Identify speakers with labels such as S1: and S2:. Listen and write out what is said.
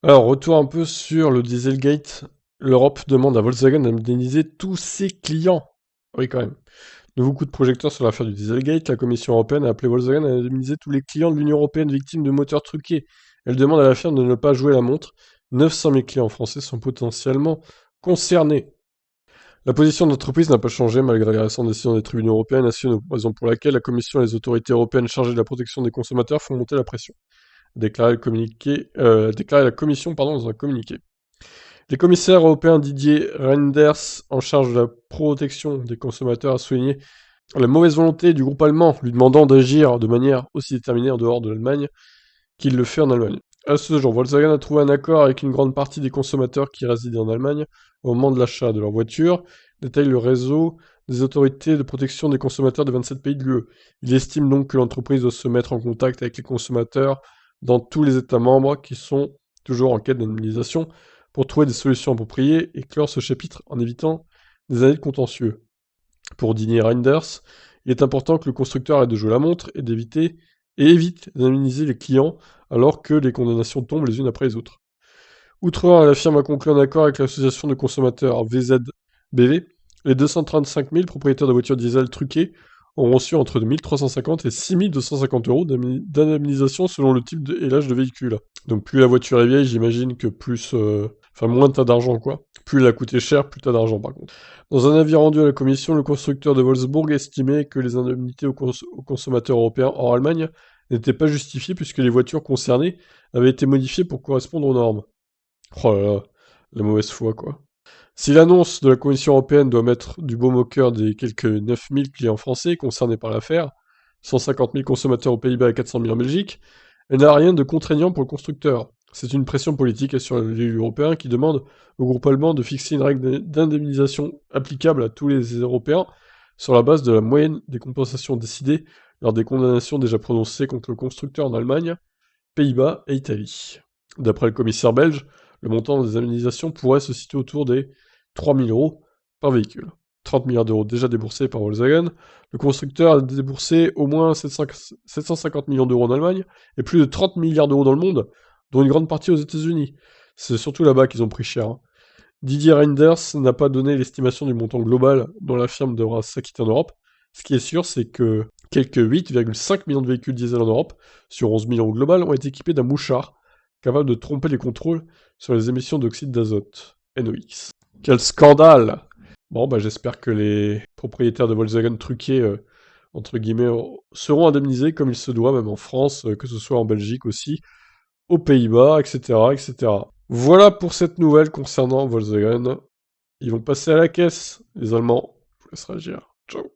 S1: Alors, retour un peu sur le Dieselgate. L'Europe demande à Volkswagen d'indemniser tous ses clients. Oui, quand même. Nouveau coup de projecteur sur l'affaire du Dieselgate. La Commission européenne a appelé Volkswagen à indemniser tous les clients de l'Union européenne victimes de moteurs truqués. Elle demande à la firme de ne pas jouer la montre. 900 000 clients français sont potentiellement concernés. La position de l'entreprise n'a pas changé malgré les récentes décisions des tribunaux européens et nationaux, raison pour laquelle la Commission et les autorités européennes chargées de la protection des consommateurs font monter la pression. Déclaré la Commission dans un communiqué. Les commissaires européens Didier Reynders, en charge de la protection des consommateurs, a souligné la mauvaise volonté du groupe allemand, lui demandant d'agir de manière aussi déterminée en dehors de l'Allemagne qu'il le fait en Allemagne. À ce jour, Volkswagen a trouvé un accord avec une grande partie des consommateurs qui résidaient en Allemagne au moment de l'achat de leur voiture, détaille le réseau des autorités de protection des consommateurs de 27 pays de l'UE. Il estime donc que l'entreprise doit se mettre en contact avec les consommateurs dans tous les États membres qui sont toujours en quête d'indemnisation pour trouver des solutions appropriées et clore ce chapitre en évitant des années de contentieux. Pour Didier Reinders, il est important que le constructeur arrête de jouer la montre et évite d'indemniser les clients alors que les condamnations tombent les unes après les autres. Outre la firme a conclu un accord avec l'association de consommateurs VZBV. Les 235 000 propriétaires de voitures diesel truquées ont reçu entre 1 350 et 6 250 euros d'indemnisation selon le type et l'âge de véhicule. Donc plus la voiture est vieille, j'imagine que moins t'as d'argent quoi. Plus elle a coûté cher, plus t'as d'argent par contre. Dans un avis rendu à la Commission, le constructeur de Wolfsburg estimait que les indemnités aux consommateurs européens hors Allemagne n'étaient pas justifiées puisque les voitures concernées avaient été modifiées pour correspondre aux normes. Oh là là, la mauvaise foi, quoi. Si l'annonce de la Commission européenne doit mettre du baume au cœur des quelques 9 000 clients français concernés par l'affaire, 150 000 consommateurs aux Pays-Bas et 400 000 en Belgique, elle n'a rien de contraignant pour le constructeur. C'est une pression politique sur l'élu européen qui demande au groupe allemand de fixer une règle d'indemnisation applicable à tous les Européens sur la base de la moyenne des compensations décidées lors des condamnations déjà prononcées contre le constructeur en Allemagne, Pays-Bas et Italie. D'après le commissaire belge, le montant des indemnisations pourrait se situer autour des 3 000 euros par véhicule. 30 milliards d'euros déjà déboursés par Volkswagen, le constructeur a déboursé au moins 750 millions d'euros en Allemagne et plus de 30 milliards d'euros dans le monde, dont une grande partie aux États-Unis. C'est surtout là-bas qu'ils ont pris cher. Hein. Didier Reinders n'a pas donné l'estimation du montant global dont la firme devra s'acquitter en Europe. Ce qui est sûr, c'est que quelques 8,5 millions de véhicules diesel en Europe, sur 11 millions au global, ont été équipés d'un mouchard capable de tromper les contrôles sur les émissions d'oxyde d'azote, NOx. Quel scandale! Bon, bah j'espère que les propriétaires de Volkswagen truqués, entre guillemets, seront indemnisés comme il se doit, même en France, que ce soit en Belgique aussi, aux Pays-Bas, etc., etc. Voilà pour cette nouvelle concernant Volkswagen. Ils vont passer à la caisse, les Allemands. Je vous laisse réagir. Ciao.